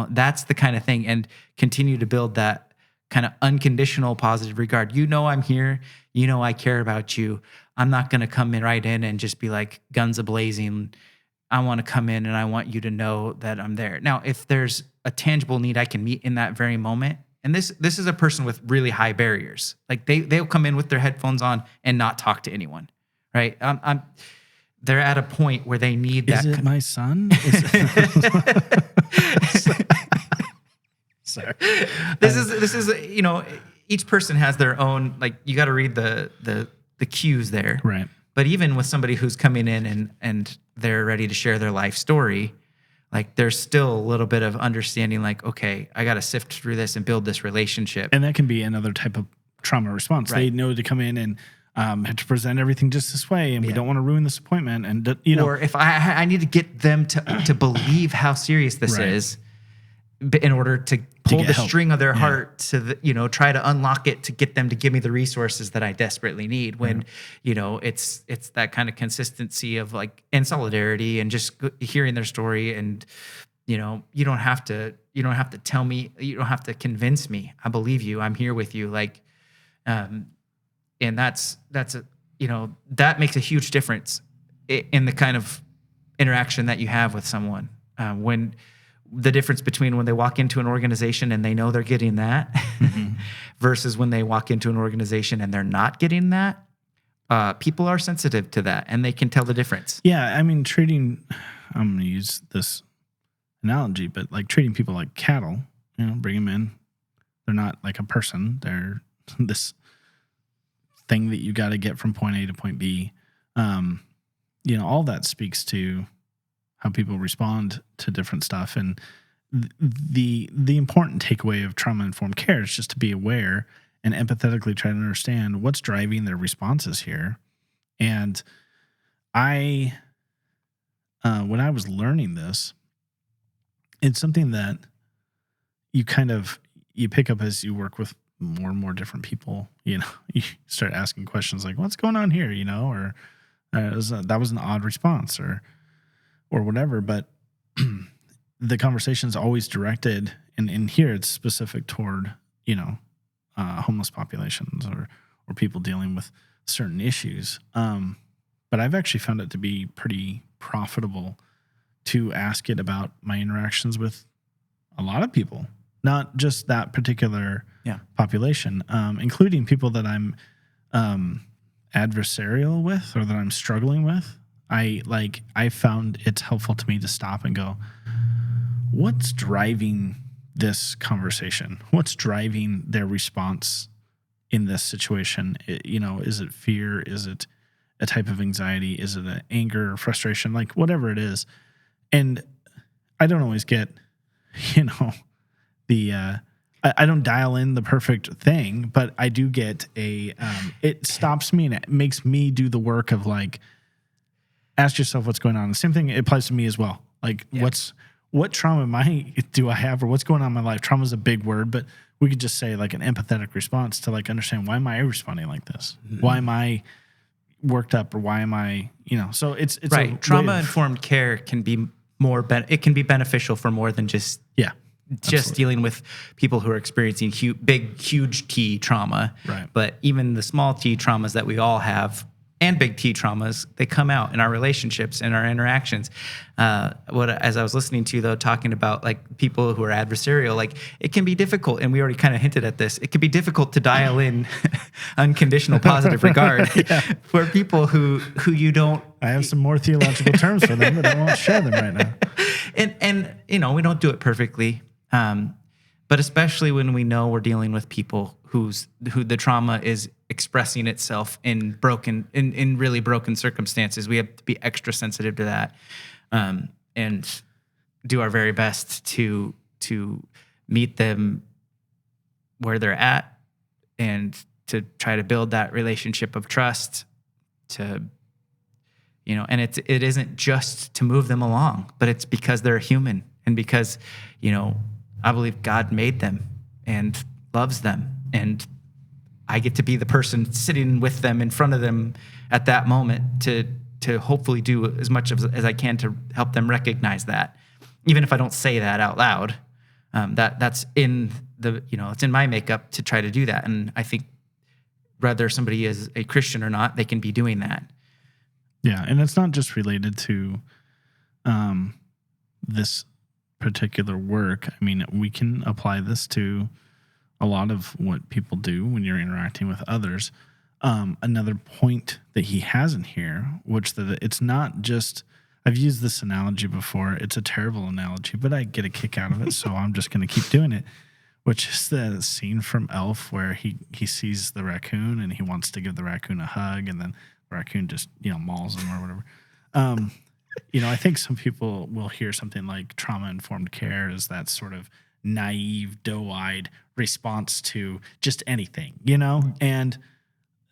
[SPEAKER 2] That's the kind of thing, and continue to build that kind of unconditional positive regard. I'm here. I care about you. I'm not going to come in right in and just be like guns a-blazing. I want to come in and I want you to know that I'm there. Now, if there's a tangible need I can meet in that very moment, and this is a person with really high barriers. Like they'll come in with their headphones on and not talk to anyone, right? They're at a point where they need that.
[SPEAKER 1] Is it my son? Sorry.
[SPEAKER 2] This is each person has their own, like, you got to read the cues there.
[SPEAKER 1] Right.
[SPEAKER 2] But even with somebody who's coming in and they're ready to share their life story, like there's still a little bit of understanding, like, okay, I got to sift through this and build this relationship.
[SPEAKER 1] And that can be another type of trauma response. Right. They know to come in and have to present everything just this way, and we don't want to ruin this appointment. And
[SPEAKER 2] or if I need to get them to believe how serious this is, in order to pull the string of their heart to try to unlock it, to get them to give me the resources that I desperately need. When it's that kind of consistency of like, and solidarity, and just hearing their story. And you don't have to tell me, you don't have to convince me. I believe you. I'm here with you. Like, and that makes a huge difference in the kind of interaction that you have with someone. When the difference between when they walk into an organization and they know they're getting that versus when they walk into an organization and they're not getting that, people are sensitive to that and they can tell the difference.
[SPEAKER 1] Yeah. I mean, I'm going to use this analogy, but like treating people like cattle, bring them in. They're not like a person. They're this thing that you got to get from point A to point B. All that speaks to how people respond to different stuff. And the important takeaway of trauma-informed care is just to be aware and empathetically try to understand what's driving their responses here. And when I was learning this, it's something that you pick up as you work with more and more different people. You start asking questions like, what's going on here? Or that was an odd response or whatever, but the conversation is always directed, and in here it's specific toward, homeless populations or people dealing with certain issues. But I've actually found it to be pretty profitable to ask it about my interactions with a lot of people, not just that particular population, including people that I'm adversarial with or that I'm struggling with. I found it's helpful to me to stop and go, what's driving this conversation? What's driving their response in this situation? Is it fear? Is it a type of anxiety? Is it an anger or frustration? Like whatever it is. And I don't always get, I don't dial in the perfect thing, but I do get it stops me and it makes me do the work of like, ask yourself what's going on. The same thing applies to me as well. Like what trauma do I have, or what's going on in my life? Trauma is a big word, but we could just say like an empathetic response to like understand, why am I responding like this? Mm-hmm. Why am I worked up, or why am I, so it's
[SPEAKER 2] right. Trauma informed care can be it can be beneficial for more than just
[SPEAKER 1] absolutely.
[SPEAKER 2] Dealing with people who are experiencing huge T trauma.
[SPEAKER 1] Right.
[SPEAKER 2] But even the small T traumas that we all have, and big T traumas, they come out in our relationships and our interactions. As I was listening to, though, talking about like people who are adversarial, like it can be difficult, and we already kind of hinted at this. It can be difficult to dial in unconditional positive regard for people who you don't.
[SPEAKER 1] I have some more theological terms for them, but I won't share them right now.
[SPEAKER 2] And we don't do it perfectly, but especially when we know we're dealing with people who the trauma is expressing itself in really broken circumstances, we have to be extra sensitive to that, and do our very best to meet them where they're at, and to try to build that relationship of trust. And it isn't just to move them along, but it's because they're human, and because I believe God made them and loves them, and I get to be the person sitting with them in front of them at that moment to hopefully do as much as I can to help them recognize that, even if I don't say that out loud. That's in it's in my makeup to try to do that, and I think whether somebody is a Christian or not, they can be doing that.
[SPEAKER 1] Yeah, and it's not just related to this particular work. I mean, we can apply this to a lot of what people do when you're interacting with others. Another point that he has in here, which that it's not just, I've used this analogy before. It's a terrible analogy, but I get a kick out of it, so I'm just going to keep doing it, which is the scene from Elf where he sees the raccoon and he wants to give the raccoon a hug, and then the raccoon just, mauls him or whatever. I think some people will hear something like trauma-informed care as that sort of naive, doe-eyed response to just anything, And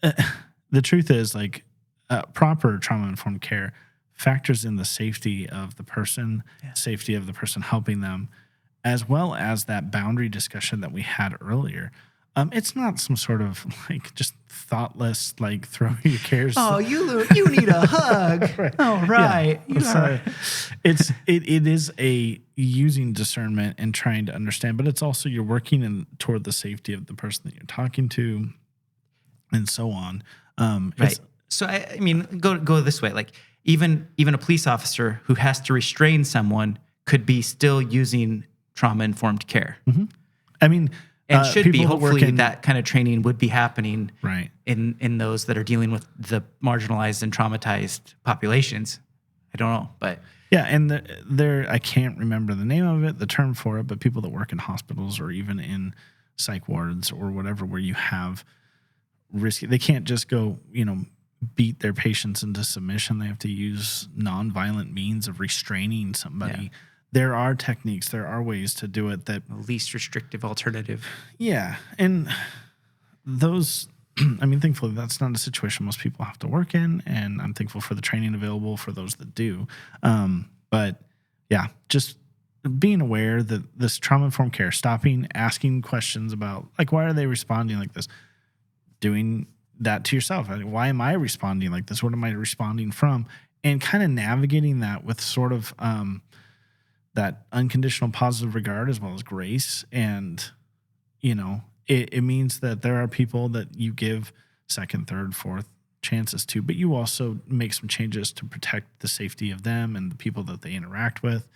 [SPEAKER 1] the truth is, like, proper trauma-informed care factors in the safety of the person, safety of the person helping them, as well as that boundary discussion that we had earlier. It's not some sort of like just thoughtless, like throw your cares.
[SPEAKER 2] Oh, you need a hug. Right. Oh, right.
[SPEAKER 1] Yeah. It is a using discernment and trying to understand, but it's also you're working toward the safety of the person that you're talking to, and so on.
[SPEAKER 2] Right. So I mean, go this way. Like even a police officer who has to restrain someone could be still using trauma-informed care.
[SPEAKER 1] Mm-hmm. I mean.
[SPEAKER 2] And should be. Hopefully that kind of training would be happening
[SPEAKER 1] right
[SPEAKER 2] in those that are dealing with the marginalized and traumatized populations. I don't know, but
[SPEAKER 1] yeah, and there I can't remember the name of it, the term for it, but people that work in hospitals or even in psych wards or whatever, where you have risky, they can't just go, beat their patients into submission. They have to use nonviolent means of restraining somebody. Yeah. There are techniques, there are ways to do it that
[SPEAKER 2] least restrictive alternative.
[SPEAKER 1] Yeah. And those, thankfully that's not a situation most people have to work in. And I'm thankful for the training available for those that do. But yeah, just being aware that this trauma-informed care, stopping, asking questions about like, why are they responding like this? Doing that to yourself. Why am I responding like this? What am I responding from? And kind of navigating that with sort of, that unconditional positive regard as well as grace. And, it means that there are people that you give second, third, fourth chances to, but you also make some changes to protect the safety of them and the people that they interact with.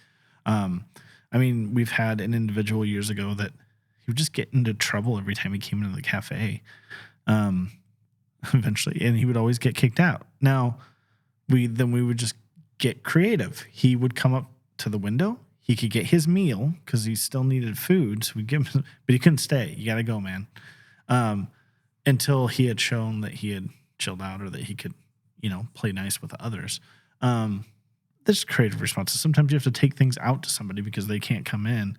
[SPEAKER 1] We've had an individual years ago that he would just get into trouble every time he came into the cafe, eventually, and he would always get kicked out. Now, we would just get creative. He would come up to the window. he could get his meal because he still needed food. So we give him, but he couldn't stay. You got to go, man. Until he had shown that he had chilled out or that he could, play nice with others. There's creative responses. Sometimes you have to take things out to somebody because they can't come in.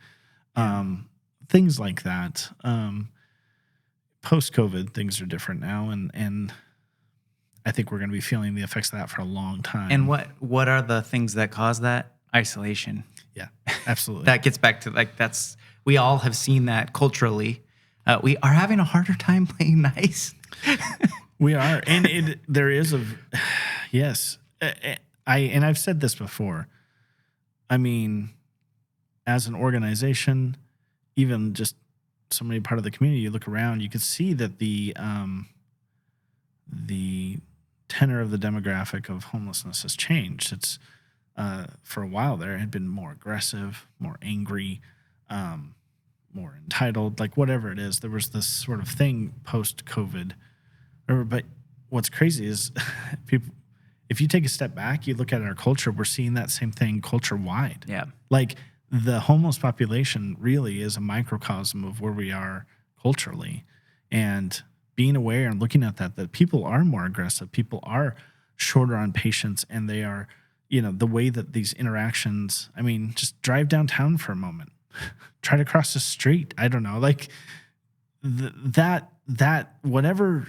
[SPEAKER 1] Things like that. Post-COVID, things are different now, and I think we're going to be feeling the effects of that for a long time.
[SPEAKER 2] And what are the things that cause that? Isolation.
[SPEAKER 1] Yeah, absolutely.
[SPEAKER 2] That gets back to we all have seen that culturally. We are having a harder time playing nice.
[SPEAKER 1] We are, and there is yes. I've said this before. I mean, as an organization, even just somebody part of the community, you look around, you can see that the tenor of the demographic of homelessness has changed. It's for a while there, it had been more aggressive, more angry, more entitled, like whatever it is. There was this sort of thing post-COVID. But what's crazy is people, if you take a step back, you look at our culture, we're seeing that same thing culture-wide.
[SPEAKER 2] Yeah.
[SPEAKER 1] Like the homeless population really is a microcosm of where we are culturally. And being aware and looking at that people are more aggressive, people are shorter on patience, and they are, the way that these interactions, I mean, just drive downtown for a moment, try to cross the street. I don't know, like that whatever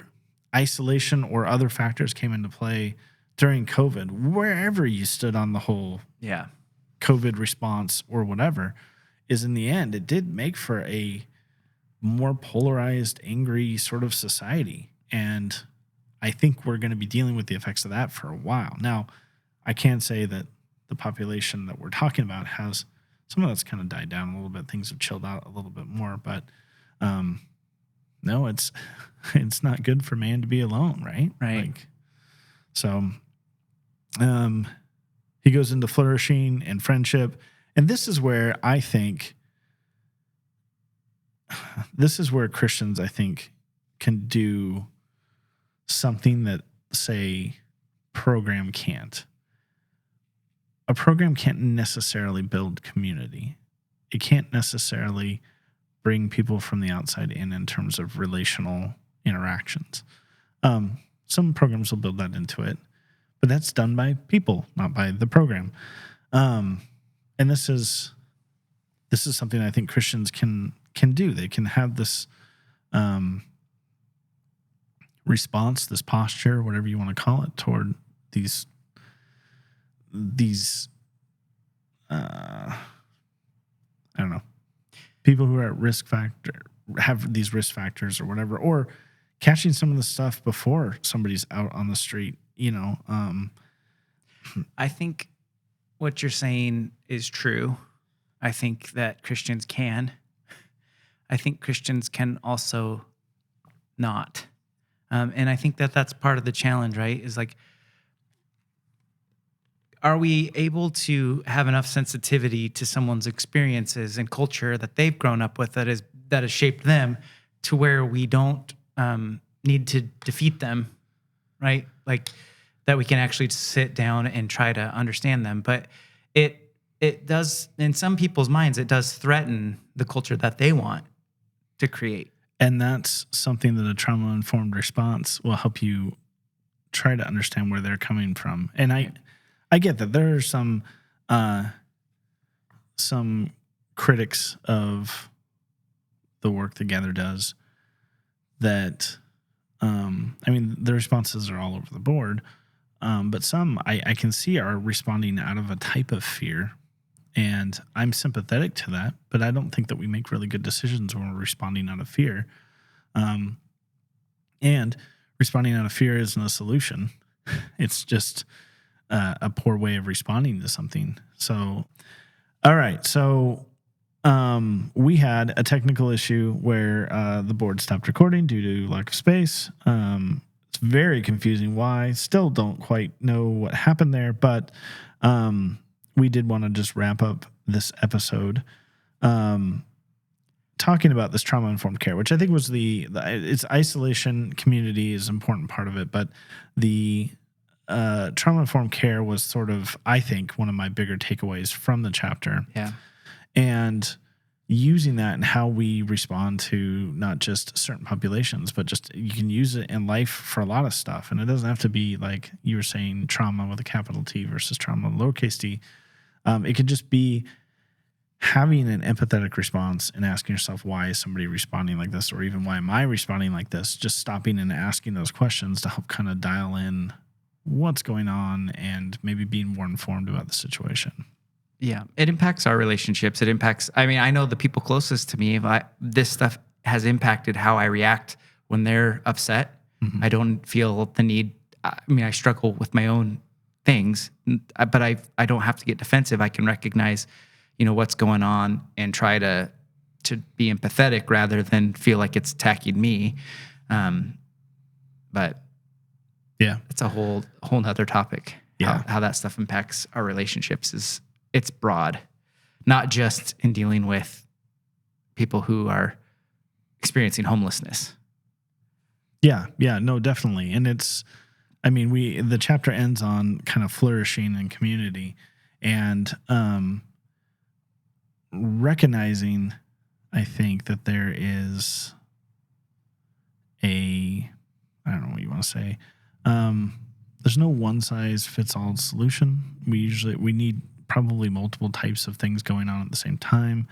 [SPEAKER 1] isolation or other factors came into play during COVID, wherever you stood on the whole COVID response or whatever, is in the end, it did make for a more polarized, angry sort of society. And I think we're going to be dealing with the effects of that for a while. Now, I can say that the population that we're talking about has, some of that's kind of died down a little bit. Things have chilled out a little bit more, but no, it's not good for man to be alone, right?
[SPEAKER 2] Right.
[SPEAKER 1] So he goes into flourishing and friendship. And this is where I think, Christians, I think, can do something that, say, program can't. A program can't necessarily build community. It can't necessarily bring people from the outside in terms of relational interactions. Some programs will build that into it, but that's done by people, not by the program. And this is something I think Christians can do. They can have this response, this posture, whatever you want to call it, toward these I don't know, people who are at risk factor, have these risk factors or whatever, or catching some of the stuff before somebody's out on the street,
[SPEAKER 2] I think what you're saying is true. I think that Christians can. I think Christians can also not. And I think that that's part of the challenge, right? Is like, are we able to have enough sensitivity to someone's experiences and culture that they've grown up with that has shaped them to where we don't need to defeat them, right? Like that we can actually sit down and try to understand them. But it does, in some people's minds, it does threaten the culture that they want to create.
[SPEAKER 1] And that's something that a trauma-informed response will help you try to understand where they're coming from. And I get that there are some critics of the work that Gather does that, the responses are all over the board, but some I can see are responding out of a type of fear, and I'm sympathetic to that, but I don't think that we make really good decisions when we're responding out of fear. And responding out of fear isn't a solution. It's just a poor way of responding to something. So, all right. So we had a technical issue where the board stopped recording due to lack of space. It's very confusing why. Still don't quite know what happened there, but we did want to just wrap up this episode talking about this trauma-informed care, which I think was it's isolation, community is an important part of it, but the trauma-informed care was sort of, I think, one of my bigger takeaways from the chapter.
[SPEAKER 2] Yeah.
[SPEAKER 1] And using that and how we respond to not just certain populations, but just you can use it in life for a lot of stuff. And it doesn't have to be like you were saying, trauma with a capital T versus trauma with a lowercase t. It could just be having an empathetic response and asking yourself, why is somebody responding like this? Or even why am I responding like this? Just stopping and asking those questions to help kind of dial in what's going on and maybe being more informed about the situation.
[SPEAKER 2] Yeah, it impacts our relationships. It impacts, I mean, I know the people closest to me, this stuff has impacted how I react when they're upset.
[SPEAKER 1] Mm-hmm.
[SPEAKER 2] I don't feel the need. I mean, I struggle with my own things, but I don't have to get defensive. I can recognize, what's going on and try to be empathetic rather than feel like it's attacking me. But
[SPEAKER 1] yeah,
[SPEAKER 2] it's a whole nother topic.
[SPEAKER 1] Yeah.
[SPEAKER 2] How that stuff impacts our relationships it's broad, not just in dealing with people who are experiencing homelessness.
[SPEAKER 1] Yeah, no, definitely. And the chapter ends on kind of flourishing in community and recognizing, I think, that there is I don't know what you want to say. There's no one size fits all solution. We need probably multiple types of things going on at the same time.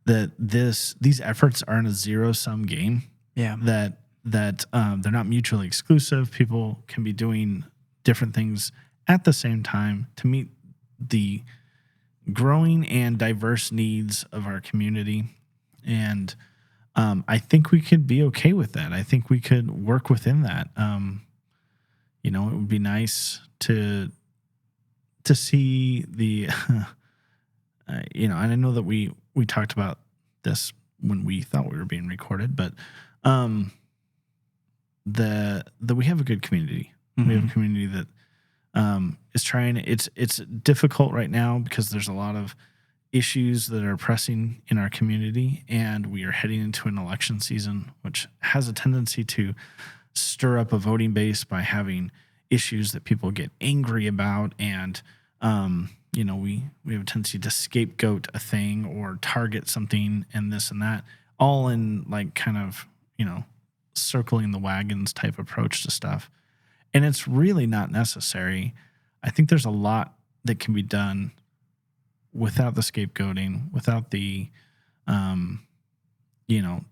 [SPEAKER 1] These efforts aren't a zero-sum game.
[SPEAKER 2] Yeah.
[SPEAKER 1] That they're not mutually exclusive. People can be doing different things at the same time to meet the growing and diverse needs of our community. And I think we could be okay with that. I think we could work within that. It would be nice to see the, and I know that we talked about this when we thought we were being recorded, but that we have a good community. Mm-hmm. We have a community that is trying. It's difficult right now because there's a lot of issues that are pressing in our community, and we are heading into an election season, which has a tendency to stir up a voting base by having issues that people get angry about, and we have a tendency to scapegoat a thing or target something and this and that, all in like kind of circling the wagons type approach to stuff. And it's really not necessary. I think there's a lot that can be done without the scapegoating, without the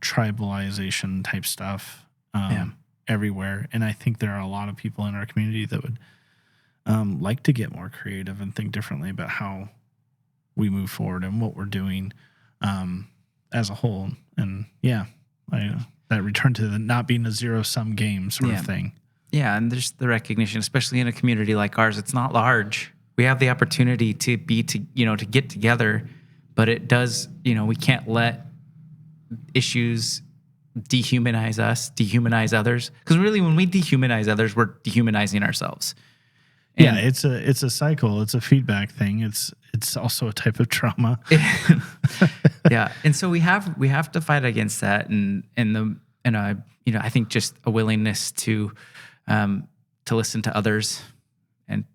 [SPEAKER 1] tribalization type stuff everywhere. And I think there are a lot of people in our community that would like to get more creative and think differently about how we move forward and what we're doing as a whole. And that return to the not being a zero-sum game sort of thing.
[SPEAKER 2] Yeah, and there's the recognition, especially in a community like ours, it's not large. We have the opportunity to get together, but it does, we can't let issues dehumanize us, dehumanize others. Because really, when we dehumanize others, we're dehumanizing ourselves. And
[SPEAKER 1] it's a cycle. It's a feedback thing. It's also a type of trauma.
[SPEAKER 2] Yeah, and so we have to fight against that, and I think just a willingness to listen to others, and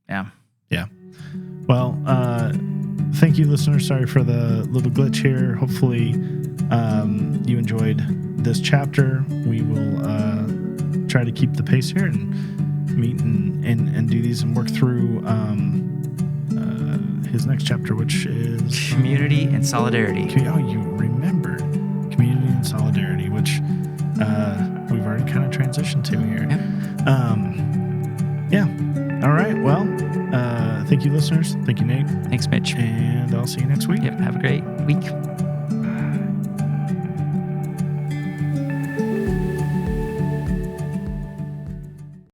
[SPEAKER 2] yeah.
[SPEAKER 1] Well, thank you, listeners. Sorry for the little glitch here. Hopefully, you enjoyed this chapter. We will try to keep the pace here and meet and do these and work through his next chapter, which is
[SPEAKER 2] community and solidarity.
[SPEAKER 1] Oh, you remembered community and solidarity, which we've already kind of transitioned to here. Yeah. All right. Well, thank you, listeners. Thank you, Nate.
[SPEAKER 2] Thanks, Mitch.
[SPEAKER 1] And I'll see you next week.
[SPEAKER 2] Yep. Have a great week.